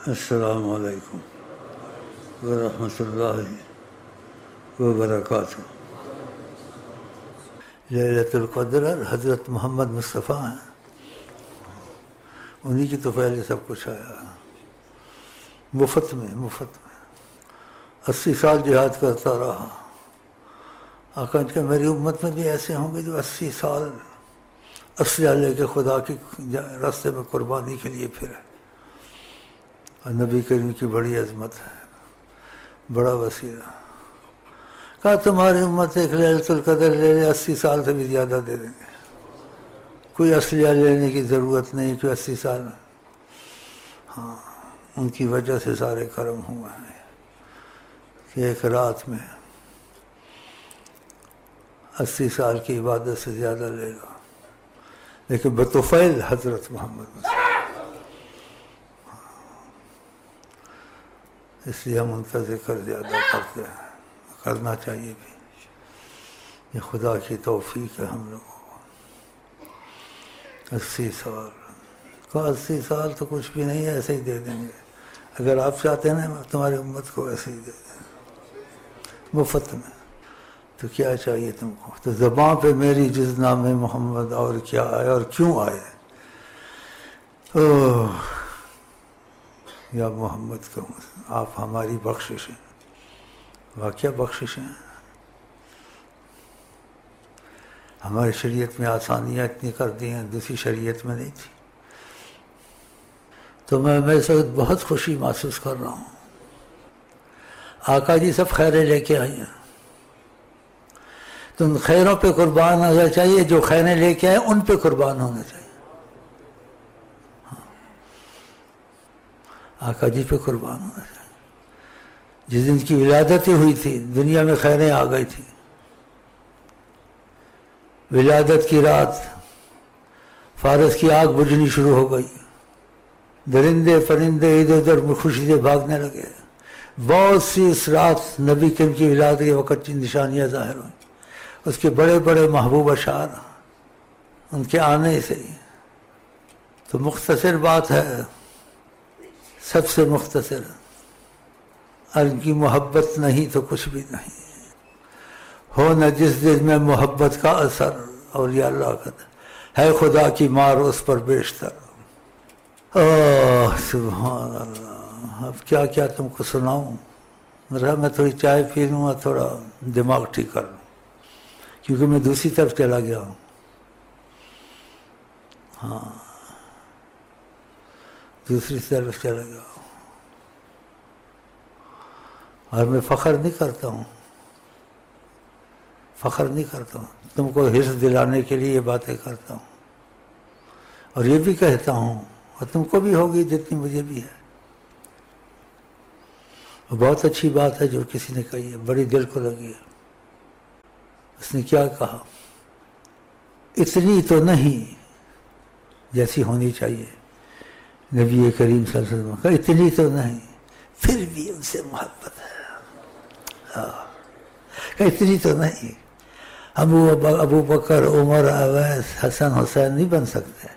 السلام علیکم ورحمۃ اللہ وبرکاتہ۔ لیلۃ القدر حضرت محمد مصطفیٰ ہیں، انہی کی تو پہلے سب کچھ آیا، مفت میں 80 سال جہاد کرتا رہا۔ آقا کہ میری امت میں بھی ایسے ہوں گے جو 80 سال اسلحہ لے کے خدا کی راستے میں قربانی کے لیے پھرے، اور نبی کریم کی بڑی عظمت ہے، بڑا وسیلہ۔ کہا تمہاری امت ایک لیلۃ القدر لے لے، 80 سال سے بھی زیادہ دے دیں گے، کوئی اسلحہ لینے کی ضرورت نہیں، کوئی 80 سال میں۔ ہاں، ان کی وجہ سے سارے کرم ہوا ہے کہ ایک رات میں 80 سال کی عبادت سے زیادہ لے لو، لیکن بطفیل حضرت محمد مصطفیٰ۔ اس لیے ہم ان کا ذکر زیادہ کرتے ہیں، کرنا چاہیے بھی، یہ خدا کی توفیق ہے ہم لوگوں کو۔ 80 سال کو 80 سال تو کچھ بھی نہیں ہے، ایسے ہی دے دیں گے۔ اگر آپ چاہتے ہیں نا تمہاری امت کو ایسے ہی دے دیں مفت میں، تو کیا چاہیے تم کو؟ تو زباں پہ میری جز نام محمد اور کیا آئے اور کیوں آئے، یا محمد کو آپ ہماری بخشش ہیں، واقعہ بخشش ہیں۔ ہماری شریعت میں آسانیاں اتنی کر دی ہیں، دوسری شریعت میں نہیں تھی۔ تو میں اس وقت بہت خوشی محسوس کر رہا ہوں، آقا جی سب خیریں لے کے آئی ہیں، تو ان خیروں پہ قربان ہونا چاہیے، جو خیریں لے کے آئے ان پہ قربان ہونا چاہیے، آقا جی پہ قربان ہونا چاہیے۔ جس دن کی ولادت ہی ہوئی تھی دنیا میں خیریں آ گئی تھی، ولادت کی رات فارس کی آگ بجھنی شروع ہو گئی، درندے پرندے ادھر ادھر خوشی سے بھاگنے لگے، بہت سی اس رات نبی کریم کی ولادت کے وقت کی نشانیاں ظاہر ہوئیں، اس کے بڑے بڑے محبوب اشعار ان کے آنے سے ہی۔ تو مختصر بات ہے، سب سے مختصر، ان کی محبت نہیں تو کچھ بھی نہیں، ہو نہ جس دل میں محبت کا اثر، اولیاء اللہ کا ہے خدا کی مار اس پر بیشتر۔ سبحان اللہ، اب کیا کیا تم کو سناؤں، ذرا میں تھوڑی چائے پی لوں اور تھوڑا دماغ ٹھیک کر لوں، کیونکہ میں دوسری طرف چلا گیا ہوں۔ ہاں، دوسری طرف چلا گیا ہوں، اور میں فخر نہیں کرتا ہوں، تم کو حرص دلانے کے لیے یہ باتیں کرتا ہوں، اور یہ بھی کہتا ہوں، اور تم کو بھی ہوگی جتنی مجھے بھی ہے۔ اور بہت اچھی بات ہے جو کسی نے کہی ہے، بڑی دل کو لگی ہے۔ اس نے کیا کہا؟ اتنی تو نہیں جیسی ہونی چاہیے، نبی کریم صلی اللہ علیہ وسلم کا اتنی تو نہیں، پھر بھی ان سے محبت ہے۔ اتنی تو نہیں، ابو بکر، عمر، اویس، حسن، حسین نہیں بن سکتے،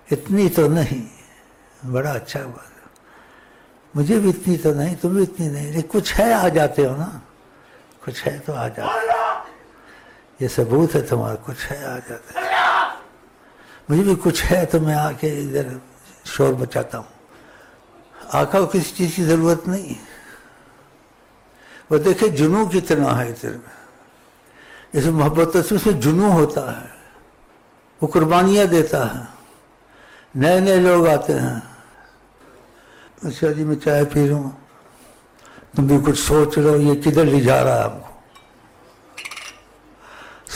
اتنی تو نہیں۔ بڑا اچھا بات ہے، مجھے بھی اتنی تو نہیں، تم بھی اتنی نہیں، لیکن کچھ ہے، آ جاتے ہو نا، کچھ ہے تو آ جاتے، یہ ثبوت ہے تمہارا، کچھ ہے آ جاتے۔ مجھے بھی کچھ ہے تو میں آ کے ادھر شور بچاتا ہوں۔ آقا کو کسی چیز کی ضرورت نہیں، وہ دیکھے جنوں کتنا ہے تیرے میں، اس محبت سے اس میں جنوں ہوتا ہے، وہ قربانیاں دیتا ہے، نئے نئے لوگ آتے ہیں۔ اچھا جی میں چائے پی لوں، تم بھی کچھ سوچ لو، یہ کدھر لے جا رہا ہے ہم کو،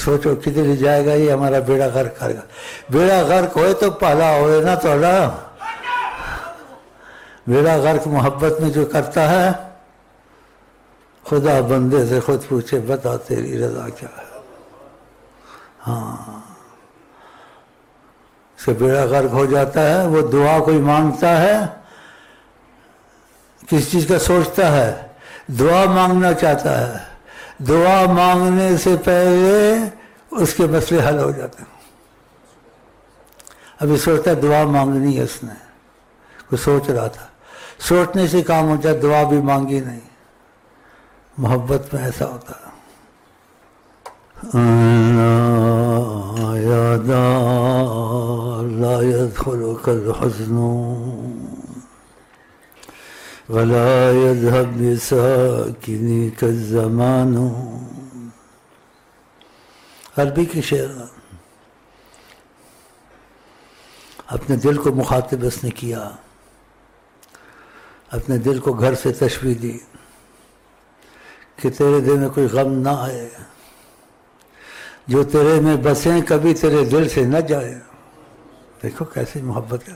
سوچو کدھر لے جائے گا، یہ ہمارا بیڑا غرق کرے گا۔ بیڑا غرق ہوئے تو پہلا ہوئے نا توڑا، بیڑا غرق محبت میں جو کرتا ہے، خدا بندے سے خود پوچھے بتا تیری رضا کیا ہے۔ ہاں، سے بیڑا غرق ہو جاتا ہے، وہ دعا کوئی مانگتا ہے، کس چیز کا سوچتا ہے، دعا مانگنا چاہتا ہے، دعا مانگنے سے پہلے اس کے مسئلے حل ہو جاتے ہیں۔ ابھی سوچتا ہے دعا مانگنی ہے، اس نے کوئی سوچ رہا تھا، سوچنے سے کام ہو جائے، دعا بھی مانگی نہیں. محبت میں ایسا ہوتا ہے. یادا لا يدخلك الحزن ولا يذهب بساكنك الزمان. عربی کی شعر. اپنے دل کو مخاطب اس نے کیا، اپنے دل کو گھر سے تشبیہ دی کہ تیرے دل میں کوئی غم نہ آئے، جو تیرے میں بسیں کبھی تیرے دل سے نہ جائے. دیکھو کیسی محبت ہے.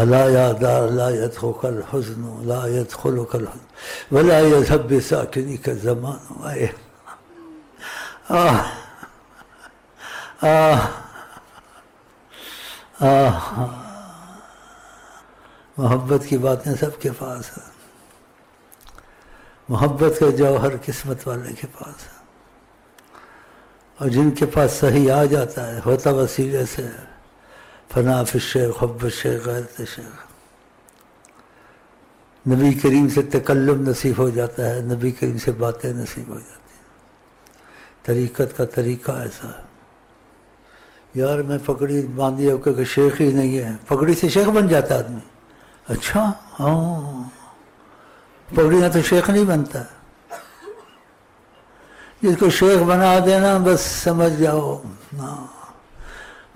الا یا دار لا يدخلك الحزن لا يدخلك الحزن ولا يذهب بساكنك الزمان. محبت کی باتیں سب کے پاس ہے. محبت کا جوہر قسمت والے کے پاس ہے. اور جن کے پاس صحیح آ جاتا ہے، ہوتا وسیلے سے، فنا فی الشیخ حب الشیخ غیرت شیخ. نبی کریم سے تکلم نصیب ہو جاتا ہے، نبی کریم سے باتیں نصیب ہو جاتی ہیں. طریقت کا طریقہ ایسا ہے. یار میں پگڑی باندھی ہو کہ شیخ ہی نہیں ہے، پگڑی سے شیخ بن جاتا آدمی. اچھا ہاں، پگڑی نہ تو شیخ نہیں بنتا. جس کو شیخ بنا دینا بس سمجھ جاؤ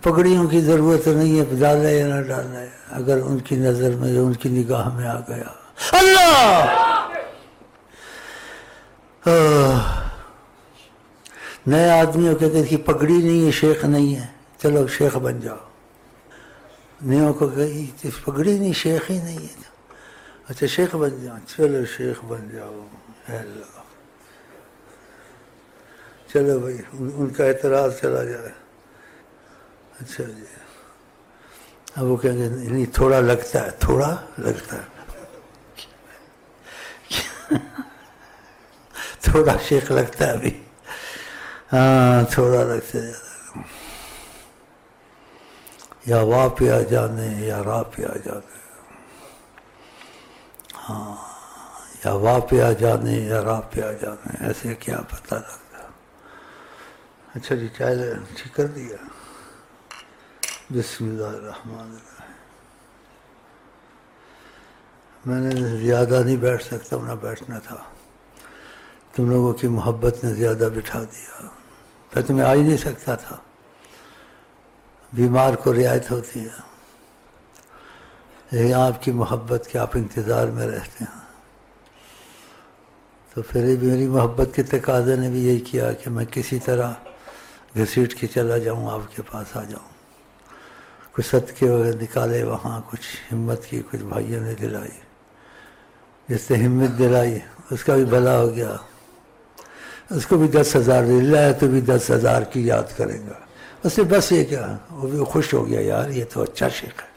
پگڑیوں کی ضرورت نہیں ہے، ڈالے یا نہ ڈالے، اگر ان کی نظر میں ان کی نگاہ میں آ گیا اللہ. نئے آدمیوں کہتے ہیں کہ پگڑی نہیں ہے شیخ نہیں ہے، چلو شیخ بن جاؤ. نیوں کو کہی پگڑی نہیں شیخ ہی نہیں ہے، اچھا شیخ بن جاؤ، چلو شیخ بن جاؤ. چلو بھائی ان کا اعتراض چلا جائے. اچھا جی اب وہ کہیں گے نہیں تھوڑا لگتا ہے، تھوڑا لگتا ہے، تھوڑا شیخ لگتا ہے ابھی. ہاں تھوڑا لگتا ہے. یا واہ پیا جانے یا راہ پیا جانے. ہاں یا واہ پیا جانے یا راہ پیا جانے، ایسے کیا پتہ لگتا. اچھا جی چائے ٹھیک کر دیا. بسم اللہ الرحمن الرحیم. میں نے زیادہ نہیں بیٹھ سکتا، نہ بیٹھنا تھا. تم لوگوں کی محبت نے زیادہ بٹھا دیا. پھر تمہیں آ ہی نہیں سکتا تھا. بیمار کو رعایت ہوتی ہے، لیکن آپ کی محبت کے آپ انتظار میں رہتے ہیں. تو پھر میری محبت کے تقاضے نے بھی یہی کیا کہ میں کسی طرح گھسیٹ کے چلا جاؤں، آپ کے پاس آ جاؤں. کچھ صدقے وغیرہ نکالے وہاں، کچھ ہمت کی کچھ بھائیوں نے دلائی. جس نے ہمت دلائی اس کا بھی بھلا ہو گیا. اس کو بھی 10,000 دے ہے تو بھی 10,000 کی یاد کریں گا. اس سے بس یہ کیا، وہ بھی خوش ہو گیا، یار یہ تو اچھا شیخ ہے،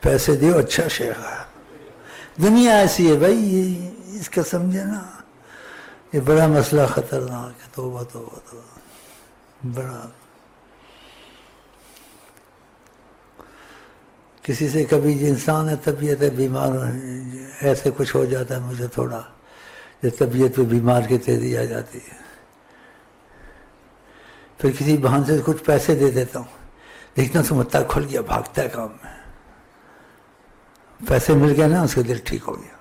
پیسے دیو اچھا شیخ ہے. دنیا ایسی ہے بھائی، اس کا سمجھے نا. یہ بڑا مسئلہ خطرناک ہے. توبہ توبہ توبہ. بڑا کسی سے کبھی انسان ہے طبیعت ہے بیمار ایسے کچھ ہو جاتا ہے، مجھے تھوڑا یہ طبیعت پہ بیمار کی تیزی آ جاتی ہے. پھر کسی بہانے سے کچھ پیسے دے دیتا ہوں، دیکھنا تو متا کھل گیا، بھاگتا ہے کام میں. پیسے مل گئے نا، اس کا دل ٹھیک ہو گیا.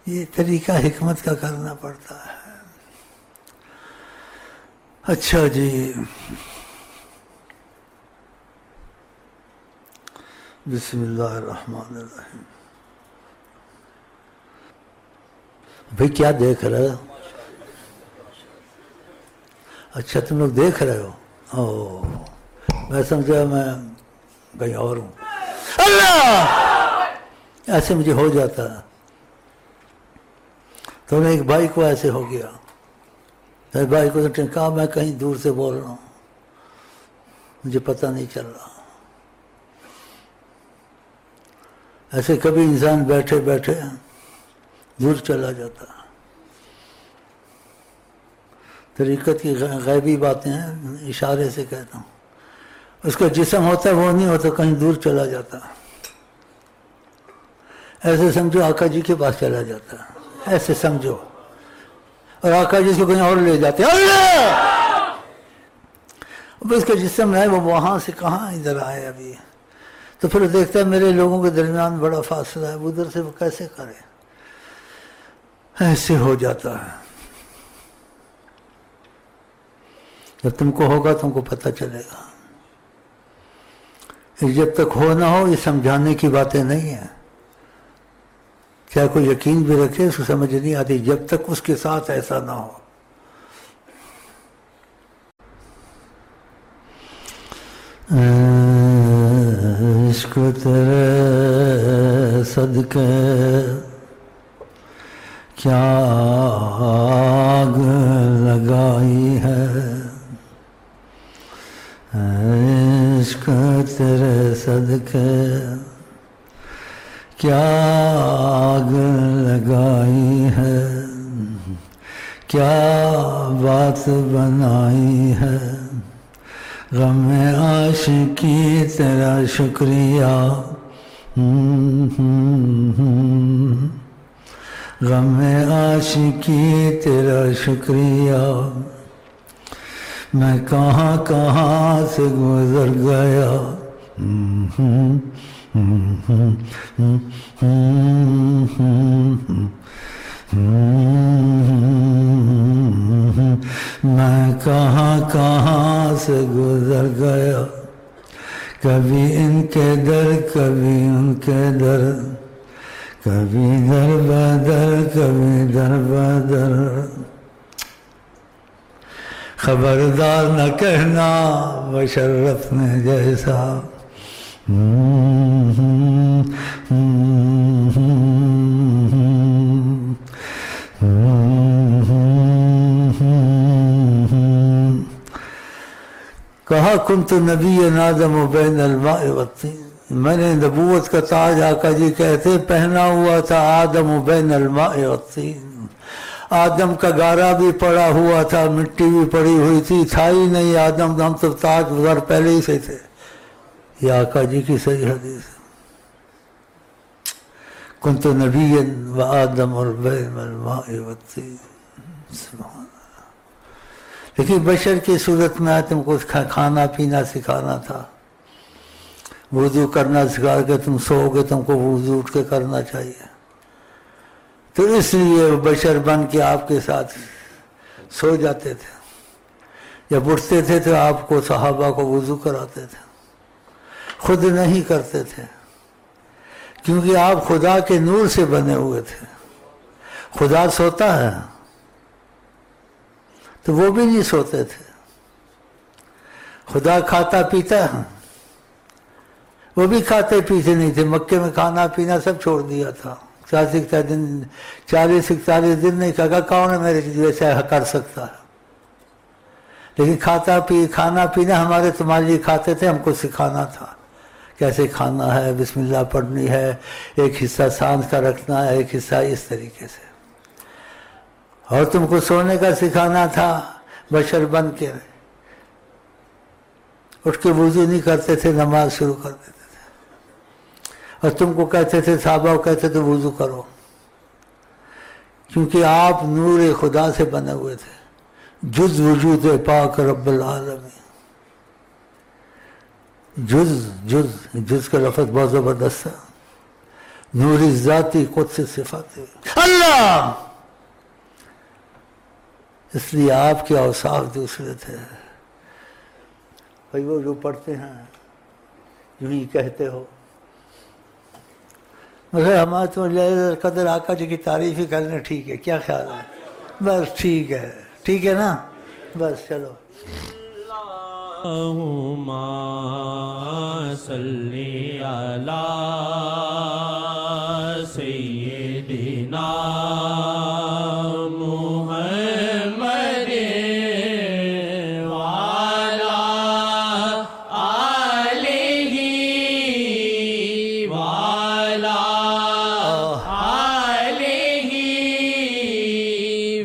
یہ طریقہ حکمت کا کرنا پڑتا ہے. اچھا جی بسم اللہ الرحمن الرحیم. بھئی کیا دیکھ رہے ہو؟ اچھا تم لوگ دیکھ رہے ہو. او میں سمجھا میں کہیں اور ہوں. اللہ ایسے مجھے ہو جاتا ہے. تو میں ایک بھائی کو ایسے ہو گیا. میرے بھائی کو کہا میں کہیں دور سے بول رہا ہوں، مجھے پتہ نہیں چل رہا. ایسے کبھی انسان بیٹھے بیٹھے دور چلا جاتا. طریقت کی غیبی باتیں ہیں، اشارے سے کہتا ہوں. اس کا جسم ہوتا ہے وہ نہیں ہوتا، کہیں دور چلا جاتا. ایسے سمجھو آقا جی کے پاس چلا جاتا ہے، ایسے سمجھو، اور آقا جی سے کہیں اور لے جاتے ہیں، اب اس کا جسم ہے وہ وہاں سے کہاں ادھر آئے ابھی، تو پھر دیکھتا ہے میرے لوگوں کے درمیان بڑا فاصلہ ہے، ادھر سے وہ کیسے کرے، ایسے ہو جاتا ہے۔ جب تم کو ہوگا تم کو پتہ چلے گا، جب تک ہو نہ ہو یہ سمجھانے کی باتیں نہیں ہیں، چاہے کوئی یقین بھی رکھے اس کو سمجھ نہیں آتی جب تک اس کے ساتھ ایسا نہ ہو۔ عشق تیرے صدقے کیا آگ لگائی ہے، عشق تیرے صدقے کیا آگ لگائی ہے، کیا بات بنائی ہے، غم عاشقی تیرا شکریہ، غم عاشقی تیرا شکریہ، میں کہاں کہاں سے گزر گیا، میں کہاں کہاں سے گزر گیا، کبھی ان کے در کبھی ان کے در، کبھی در بدر کبھی در بدر، خبردار نہ کہنا مشرف نے جیسا، کہا کنت نبی آدم بین الماء والطین، میں نے نبوت کا تاج آقا جی کہتے پہنا ہوا تھا آدم بین الماء والطین، آدم کا گارا بھی پڑا ہوا تھا، مٹی بھی پڑی ہوئی تھی، تھا ہی نہیں آدم، ہم تو تاج گزر پہلے ہی سے تھے، یہ آقا جی کی صحیح حدیث ہے، کنت نبی و آدم بین الماء والطین، سبحان اللہ۔ لیکن بشر کی صورت میں تم کو کھانا پینا سکھانا تھا، وضو کرنا سکھا کے تم سو گے تم کو وضو اٹھ کے کرنا چاہیے، تو اس لیے بشر بن کے آپ کے ساتھ سو جاتے تھے، جب اٹھتے تھے تو آپ کو صحابہ کو وضو کراتے تھے، خود نہیں کرتے تھے، کیونکہ آپ خدا کے نور سے بنے ہوئے تھے، خدا سوتا ہے تو وہ بھی نہیں سوتے تھے، خدا کھاتا پیتا ہے وہ بھی کھاتے پیتے نہیں تھے، مکے میں کھانا پینا سب چھوڑ دیا تھا، 40-41 دن نہیں کہا کون ہے میرے جیسے کر سکتا ہے، لیکن کھانا پینا ہمارے تمہارے لیے کھاتے تھے، ہم کو سکھانا تھا کیسے کھانا ہے، بسم اللہ پڑھنی ہے، ایک حصہ سانس کا رکھنا ہے، ایک حصہ اس طریقے سے، اور تم کو سونے کا سکھانا تھا، بشر بن کے اٹھ کے وضو نہیں کرتے تھے، نماز شروع کر دیتے تھے، اور تم کو کہتے تھے صحابہ کو کہتے تھے وضو کرو، کیونکہ آپ نور خدا سے بنے ہوئے تھے، جز وجود پاک رب العالمین، جز کا لفظ بہت زبردست ہے، نور ذاتی قدس صفاتی اللہ، اس لیے آپ کے اوصاف دوسرے تھے، بھائی وہ جو پڑھتے ہیں یوں ہی کہتے ہو، مگر ہمارے تو قدر آقا جی کی تعریف ہی کرنے، ٹھیک ہے، کیا خیال ہے، بس ٹھیک ہے نا، بس چلو، اللہم صلی علی سیدنا محمد وعلی آلہ وعلی آلہ وعلی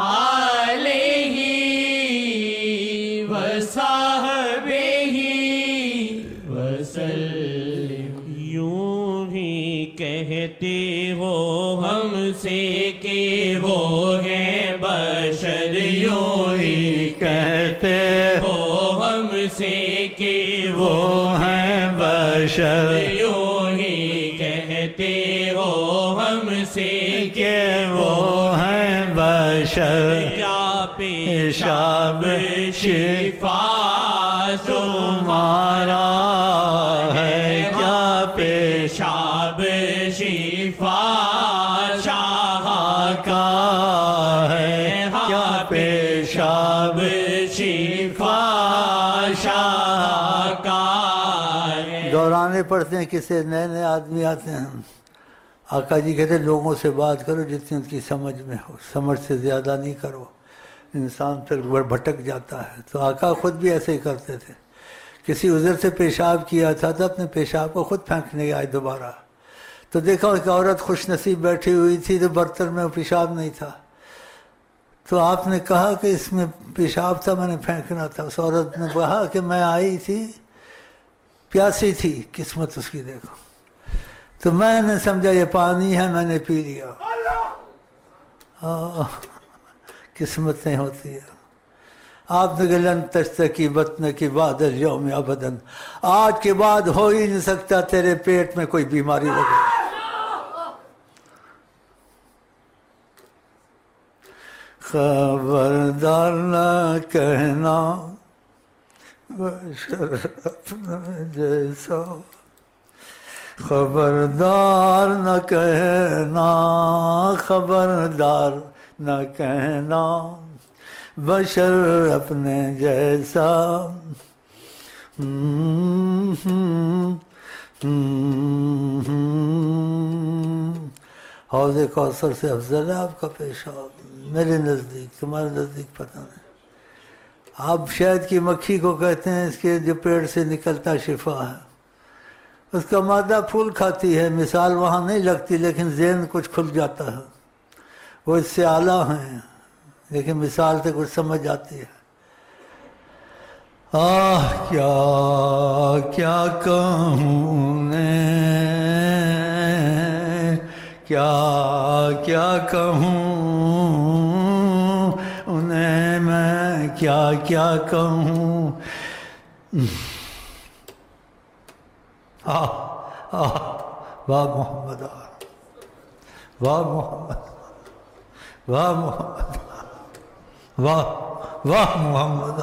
آلہ وصحبہ وسلم، یوں کہتے ہو ہم سے کہ وہ ہیں بشر، یوں ہی کہتے ہو ہم سے کہ وہ ہیں بشر، یوں ہی کہتے ہو ہم سے کہ وہ ہیں بشر، کیا پیشاب شفا تمہارا ہے، کیا پیشاب شفا شاہ کا ہے، کیا پیشاب شفا شاہ کا ہے۔ دورانے پڑھتے ہیں، کسی نئے نئے آدمی آتے ہیں، آقا جی کہتے ہیں لوگوں سے بات کرو جتنی ان کی سمجھ میں ہو، سمجھ سے زیادہ نہیں کرو، انسان پھر بھٹک جاتا ہے۔ تو آقا خود بھی ایسے ہی کرتے تھے، کسی عذر سے پیشاب کیا تھا تو اپنے پیشاب کو خود پھینکنے آئے دوبارہ، تو دیکھا ایک عورت خوش نصیب بیٹھی ہوئی تھی تو برتن میں پیشاب نہیں تھا، تو آپ نے کہا کہ اس میں پیشاب تھا، میں نے پھینکنا تھا۔ اس عورت نے کہا کہ میں آئی تھی، پیاسی تھی، قسمت اس کی دیکھو، تو میں نے سمجھا یہ پانی ہے، میں نے پی لیا۔ قسمتیں ہوتی ہیں۔ آپ نے کہ لن تشتکی بطن کی بعد اليوم ابدا، آج کے بعد ہو ہی نہیں سکتا تیرے پیٹ میں کوئی بیماری لگے۔ خبردار نہ کہنا بشر اپنا جیسا، خبردار نہ کہنا، خبردار نہ کہنا بشر اپنے جیسا۔ حوض کوثر سے افضل ہے آپ کا پیشاب، میرے نزدیک، تمہارے نزدیک پتہ نہیں۔ آپ شہد کی مکھی کو کہتے ہیں اس کے جو پیڑ سے نکلتا شفا ہے، اس کا مادہ پھول کھاتی ہے، مثال وہاں نہیں لگتی لیکن ذہن کچھ کھل جاتا ہے، وہ اس سے اعلیٰ ہیں لیکن مثال سے کچھ سمجھ آتی ہے۔ کیا کیا کہوں نے، کیا کیا کہوں انہیں میں، کیا کیا کہوں۔ واہ محمد، واہ محمد، واہ محمد، واہ واہ محمد۔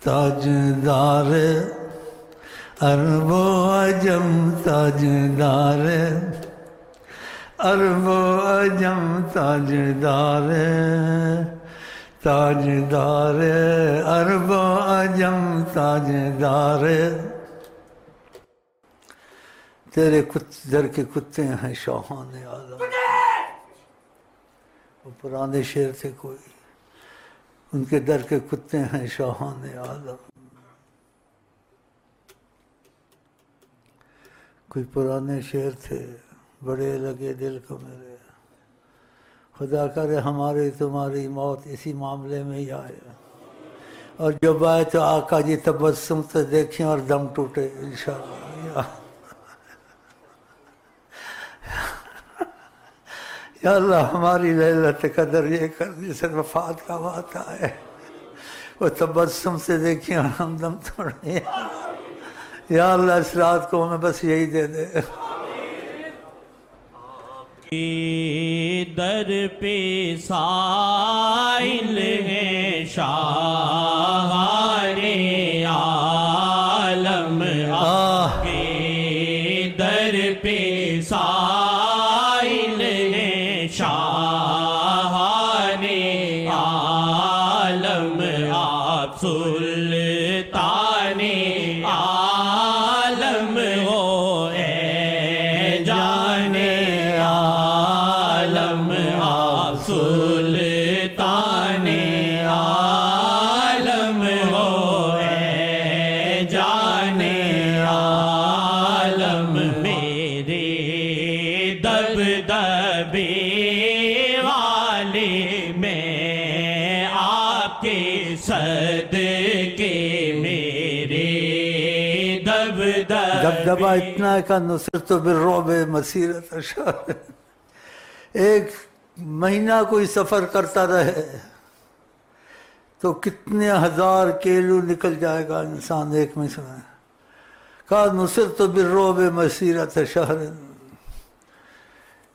تاجدار عرب و عجم، تاجدار عرب و عجم، تاجدار تاجدار عرب و عجم، تاجدار۔ تیرے در کے کتے ہیں شاہان عالم، وہ پرانے شعر تھے کوئی، ان کے در کے کتے ہیں شاہان عالم۔ کوئی پرانے شعر تھے، بڑے لگے دل کو میرے، خدا کرے ہماری تمہاری موت اسی معاملے میں ہی آئے، اور جب آئے تو آقا جی تبسم سے دیکھیں اور دم ٹوٹے انشاءاللہ۔ یا اللہ ہماری لیلت قدر یہ کر دی، صرف وفات کا وقت آئے، وہ تبسم سے دیکھیں اور ہم دم توڑیں۔ یا اللہ اس رات کو ہمیں بس یہی دے دے۔ در پہ سائل ہیں شاہان عالم، آپ کے در پہ سائل ہیں شاہان عالم، آپ سلطان عالم ہو اے جان عالم، آپ سلطان عالم ہو اے جان عالم، میرے دبدبے والے میں دبدبا اتنا ہے کہ نصرت بالرعب مسیرت شہر، ایک مہینہ کوئی سفر کرتا رہے تو کتنے ہزار کیلو نکل جائے گا انسان ایک میں سے. کہا نصرت بالرعب مسیرت شہر،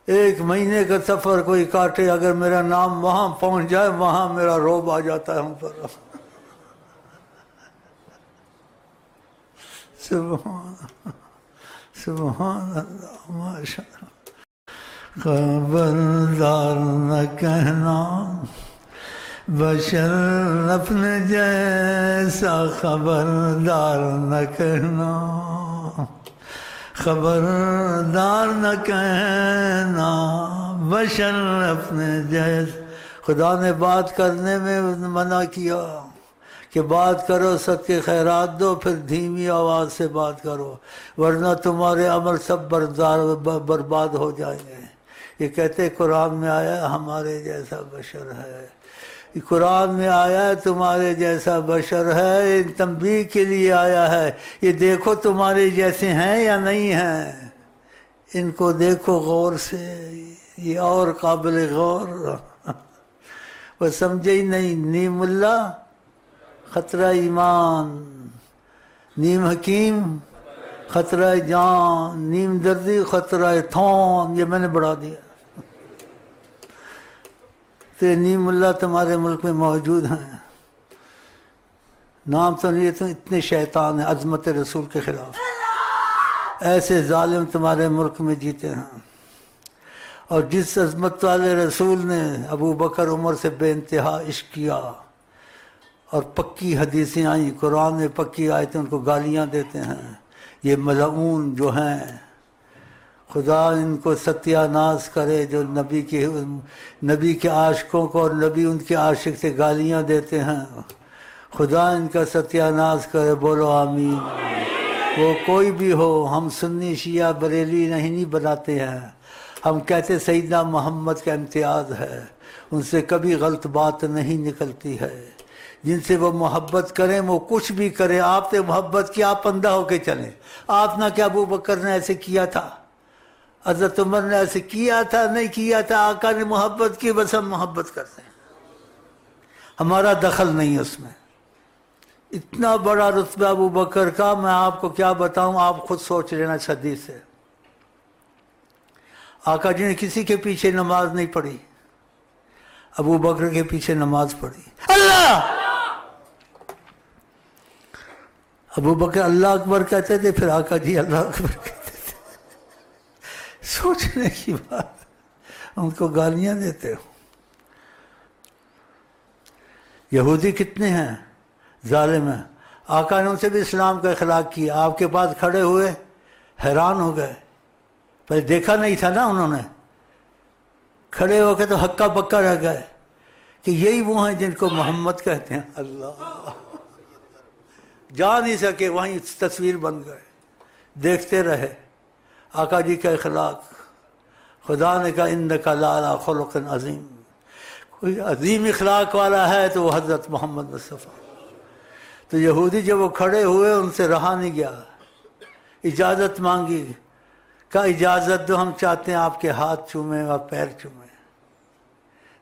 ایک مہینے کا سفر کوئی کاٹے، اگر میرا نام وہاں پہنچ جائے وہاں میرا رعب آ جاتا ہے ہم پر. سبحان اللہ ماشاء اللہ. خبردار نہ کہنا بشر اپنے جیسا، خبردار نہ کہنا، خبردار نہ کہنا بشر اپنے جیسا. خدا نے بات کرنے میں منع کیا کہ بات کرو، صدقے خیرات دو، پھر دھیمی آواز سے بات کرو ورنہ تمہارے عمل سب برباد ہو جائیں گے. یہ کہتے قرآن میں آیا ہمارے جیسا بشر ہے، قرآن میں آیا ہے تمہارے جیسا بشر ہے، ان تنبیہ کے لیے آیا ہے. یہ دیکھو تمہارے جیسے ہیں یا نہیں ہیں، ان کو دیکھو غور سے، یہ اور قابل غور. وہ سمجھے ہی نہیں. نیم اللہ خطرہ ایمان، نیم حکیم خطرہ جان، نیم دردی خطرہ تھون. یہ میں نے بڑھا دیا. تو نیم اللہ تمہارے ملک میں موجود ہیں، نام تو نہیں. تو اتنے شیطان ہیں عظمت رسول کے خلاف، ایسے ظالم تمہارے ملک میں جیتے ہیں. اور جس عظمت والے رسول نے ابو بکر عمر سے بے انتہا عشق کیا اور پکی حدیثیں آئیں، قرآن میں پکی آیتیں، ان کو گالیاں دیتے ہیں. یہ ملعون جو ہیں، خدا ان کو ستیہ ناز کرے، جو نبی کے عاشقوں کو اور نبی ان کے عاشق سے گالیاں دیتے ہیں. خدا ان کا ستیہ ناز کرے. بولو آمین. وہ کوئی بھی ہو، ہم سنی شیعہ بریلی نہیں بناتے ہیں. ہم کہتے سیدنا محمد کا امتیاز ہے، ان سے کبھی غلط بات نہیں نکلتی ہے. جن سے وہ محبت کریں وہ کچھ بھی کریں. آپ نے محبت کی، آپ اندھا ہو کے چلیں. آپ نہ کہ ابو بکر نے ایسے کیا تھا، حضرت عمر نے ایسے کیا تھا، نہیں کیا تھا. آقا نے محبت کی، بس ہم محبت کرتے ہیں، ہمارا دخل نہیں اس میں. اتنا بڑا رتبہ ابو بکر کا، میں آپ کو کیا بتاؤں، آپ خود سوچ لینا اس حدیث سے. آقا جی نے کسی کے پیچھے نماز نہیں پڑھی، ابو بکر کے پیچھے نماز پڑھی. اللہ، ابو بکر اللہ اکبر کہتے تھے، پھر آقا جی اللہ اکبر کہتے تھے. سوچنے کی بات، ان کو گالیاں دیتے ہو. یہودی کتنے ہیں ظالم ہیں. آقا نے ان سے بھی اسلام کا اخلاق کیا. آپ کے پاس کھڑے ہوئے حیران ہو گئے، پہلے دیکھا نہیں تھا نا انہوں نے. کھڑے ہو کے تو ہکا پکا رہ گئے کہ یہی وہ ہیں جن کو محمد کہتے ہیں. اللہ، جا نہیں سکے، وہیں تصویر بن گئے، دیکھتے رہے. آقا جی کا اخلاق، خدا نے کہا انک لعلی خلق عظیم. کوئی عظیم اخلاق والا ہے تو وہ حضرت محمد مصطفیٰ. تو یہودی جب وہ کھڑے ہوئے ان سے رہا نہیں گیا، اجازت مانگی. کہا اجازت دو، ہم چاہتے ہیں آپ کے ہاتھ چومیں اور پیر چومیں.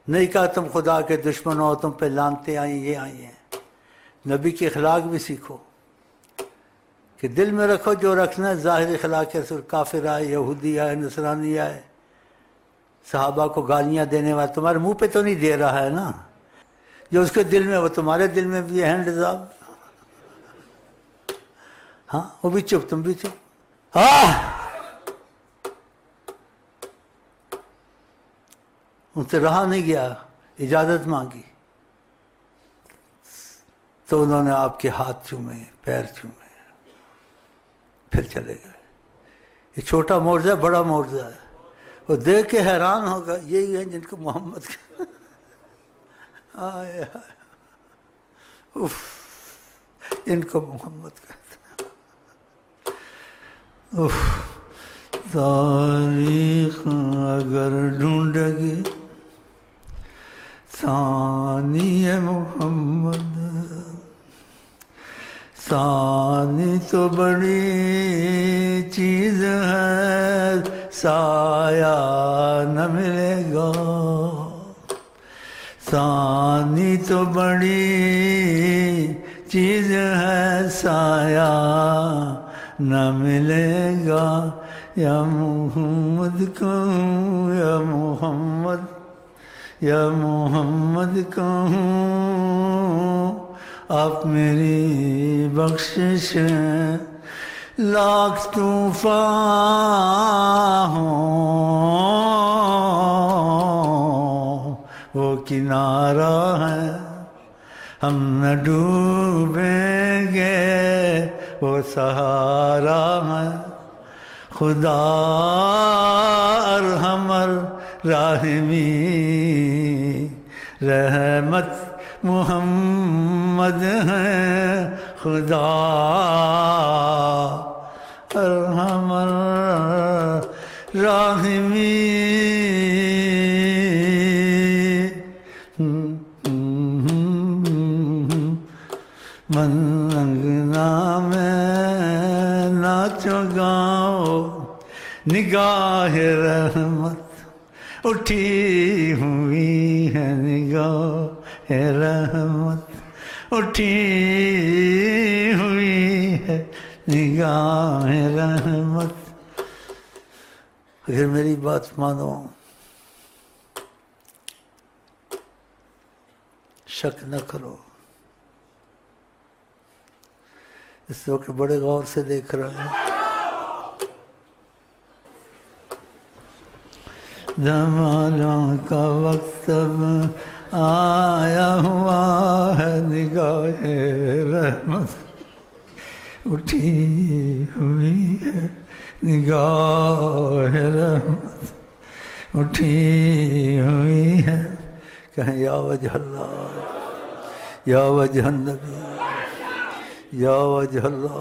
نہیں کہا تم خدا کے دشمن ہو، تم پہ لانتے آئیں، یہ آئی ہیں. نبی کے اخلاق بھی سیکھو کہ دل میں رکھو جو رکھنا ہے. ظاہر اخلاق کے سر کافر آئے، یہودی آئے، نصرانی آئے، صحابہ کو گالیاں دینے والا تمہارے منہ پہ تو نہیں دے رہا ہے نا. جو اس کے دل میں وہ تمہارے دل میں بھی ہے نظام. ہاں وہ بھی چپ، تم بھی چپ. ان سے رہا نہیں گیا، اجازت مانگی تو انہوں نے آپ کے ہاتھ چومے، پیر چومے، پھر چلے گئے. یہ چھوٹا معجزہ بڑا معجزہ ہے. وہ دیکھ کے حیران ہوگا، یہی ہیں جن کو محمد آئے ان کو محمد کہتے ہیں. تاریخ اگر ڈھونڈے گی ثانی محمد، ثانی تو بڑی چیز ہے سایہ نہ ملے گا، ثانی تو بڑی چیز ہے سایہ نہ ملے گا، یا محمد کہوں یا محمد، یا محمد کہوں آپ میری بخشش لاکھ طوفان ہوں وہ کنارہ ہے، ہم نہ ڈوبیں گے وہ سہارا ہے، خدا ارحم الراحمین، رحمت محمد ہے، خدا ارحم الراحمین۔ من انگنا میں ناچو گاؤ، نگاہ رحمت اٹھی ہوئی ہے، نگاہ رحمت اٹھی ہوئی ہے، نگاہ رحمت۔ اگر میری بات مانو، شک نہ کرو، اس وقت بڑے غور سے دیکھ رہا ہوں، زمانوں کا وقت اب آیا ہوا ہے، نگاہ رحمت اٹھی ہوئی ہے، نگاہ رحمت اٹھی ہوئی ہے، کہیں یا وجہ اللہ، یا وجہ النبی، یا وجہ اللہ،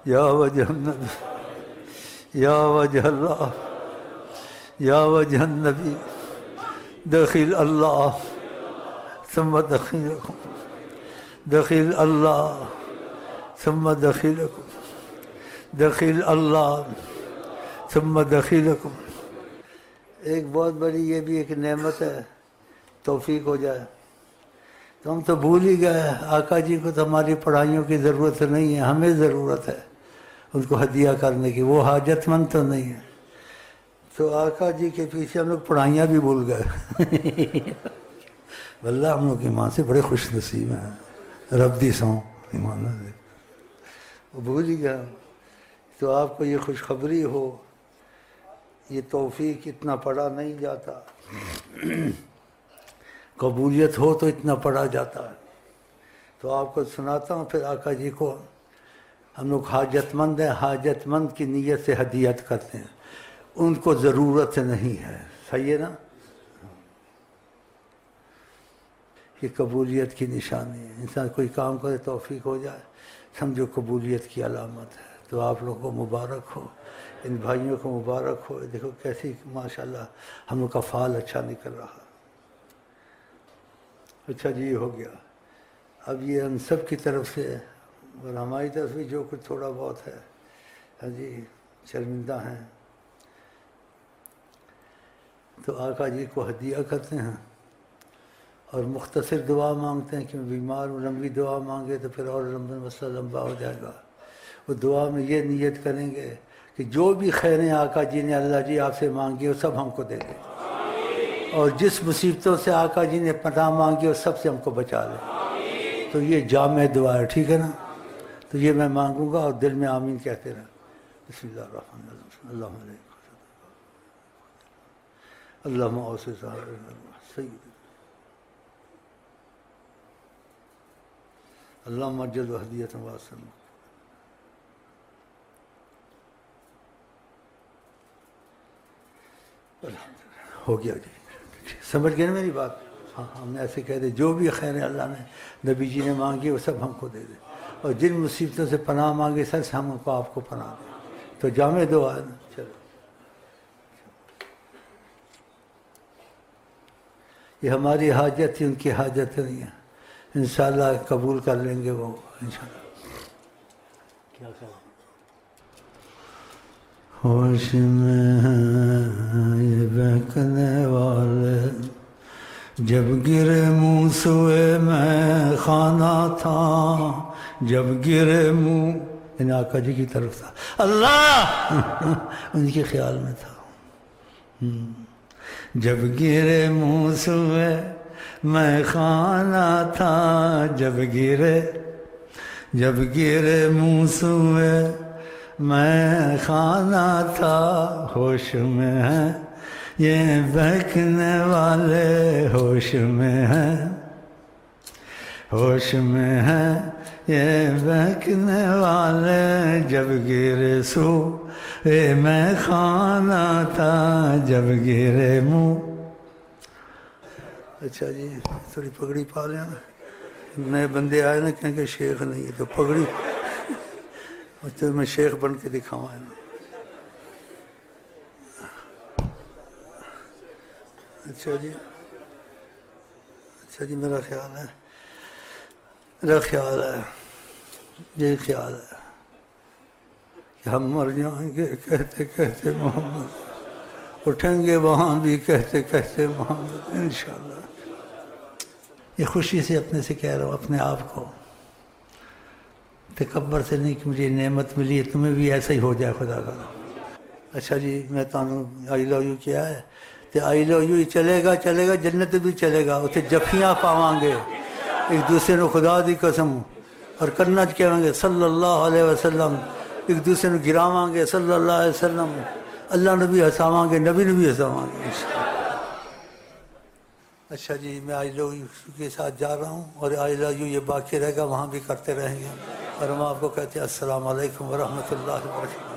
یا وجہ النبی، یا وجہ اللہ، یا وجہ النبی، دخل اللہ ثم دخلکم، دخل اللہ ثم دخلکم، دخل اللہ ثم دخلکم۔ ایک بہت بڑی یہ بھی ایک نعمت ہے، توفیق ہو جائے تو ہم تو بھول ہی گئے، آقا جی کو تو ہماری پڑھائیوں کی ضرورت نہیں ہے، ہمیں ضرورت ہے ان کو ہدیہ کرنے کی، وہ حاجت مند تو نہیں ہے، تو آقا جی کے پیچھے ہم لوگ پڑھائیاں بھی بھول گئے۔ واللہ ہم لوگ ایمان سے بڑے خوش نصیب ہیں، رب دی سوں ایمان سے وہ بھول ہی گیا۔ تو آپ کو یہ خوشخبری ہو، یہ توفیق اتنا پڑھا نہیں جاتا، قبولیت ہو تو اتنا پڑھا جاتا ہے۔ تو آپ کو سناتا ہوں، پھر آقا جی کو ہم لوگ حاجت مند ہیں، حاجت مند کی نیت سے ہدیت کرتے ہیں، ان کو ضرورت نہیں ہے، صحیح ہے نا؟ یہ قبولیت کی نشانی ہے، انسان کوئی کام کرے توفیق ہو جائے، سمجھو قبولیت کی علامت ہے۔ تو آپ لوگوں کو مبارک ہو، ان بھائیوں کو مبارک ہو، دیکھو کیسی ماشاءاللہ ہم لوگ کا فعال اچھا نکل رہا۔ اچھا جی، ہو گیا۔ اب یہ ہم سب کی طرف سے اور ہماری طرف بھی جو کچھ تھوڑا بہت ہے، ہاں جی، شرمندہ ہیں تو آقا جی کو ہدیہ کرتے ہیں اور مختصر دعا مانگتے ہیں کہ میں بیمار ہوں۔ لمبی دعا مانگے تو پھر اور لمبا مسئلہ لمبا ہو جائے گا۔ وہ دعا میں یہ نیت کریں گے کہ جو بھی خیریں آقا جی نے اللہ جی آپ سے مانگی وہ سب ہم کو دے دیں، اور جس مصیبتوں سے آقا جی نے پناہ مانگی وہ سب سے ہم کو بچا لیں۔ تو یہ جامع دعا ہے، ٹھیک ہے نا؟ تو یہ میں مانگوں گا اور دل میں آمین کہتے رہیں۔ بسم اللہ الرحمن الرحیم، اللہم علیکم اللہم اوصی سید اللہم اجل وحدیت واسم۔ ہو گیا جی، سمجھ گئے نا میری بات؟ ہاں، ہم نے ایسے کہہ دے جو بھی خیر اللہ نے نبی جی نے مانگی وہ سب ہم کو دے دے، اور جن مصیبتوں سے پناہ مانگے سر سے ہم کو آپ کو پناہ دیں۔ تو جامع دعا ہے نا، چلو یہ ہماری حاجت تھی، ان کی حاجت نہیں ہے، انشاءاللہ قبول کر لیں گے وہ انشاءاللہ۔ کیا ہوش میں ہیں یہ بہکنے والے، جب گرے منہ سوئے میں خانہ تھا، جب گرے منہ یعنی آقا جی کی طرف تھا، اللہ ان کے خیال میں تھا، جب گرے منہ سوئے میں خانہ تھا، جب گرے منہ سوئے میں خانہ تھا، ہوش میں ہے یہ بہکنے والے، ہوش میں ہے، ہوش میں ہے یہ بہکنے والے، جب گرے سوئے میں خانہ تھا، جب گرے منہ۔ اچھا جی تھوڑی پگڑی پا لیں، نئے بندے آئے نا کہیں کہ شیخ نہیں ہے تو پگڑی تو میں شیخ بن کے دکھاؤں ہے نا۔ اچھا جی، اچھا جی، میرا خیال ہے یہی خیال ہے کہ ہم مر جائیں گے کہتے کہتے محمد، اٹھیں گے وہاں بھی کہتے کہتے محمد، انشاءاللہ۔ یہ خوشی سے اپنے سے کہہ رہا ہوں، اپنے آپ کو، تکبر سے نہیں کہ مجھے نعمت ملی ہے، تمہیں بھی ایسا ہی ہو جائے خدا کا۔ اچھا جی میں تانوں آئی لو یو کیا ہے تے آئی لو یو چلے گا جنت بھی چلے گا، اتنے جفیاں پاواں گے ایک دوسرے نو، خدا دی قسم، اور کرنا کہیں گے صلی اللہ علیہ وسلم، ایک دوسرے نو گراواں گے صلی اللہ علیہ وسلم، اللہ نے بھی ہساواں گے، نبی نے بھی ہساواں گے۔ اچھا جی میں آئی لو یو کے ساتھ جا رہا ہوں، اور آئی لو یو یہ باقی رہے گا، وہاں بھی کرتے رہیں گے، اور ہم آپ کو کہتے ہیں السلام علیکم ورحمۃ اللہ وبرکاتہ۔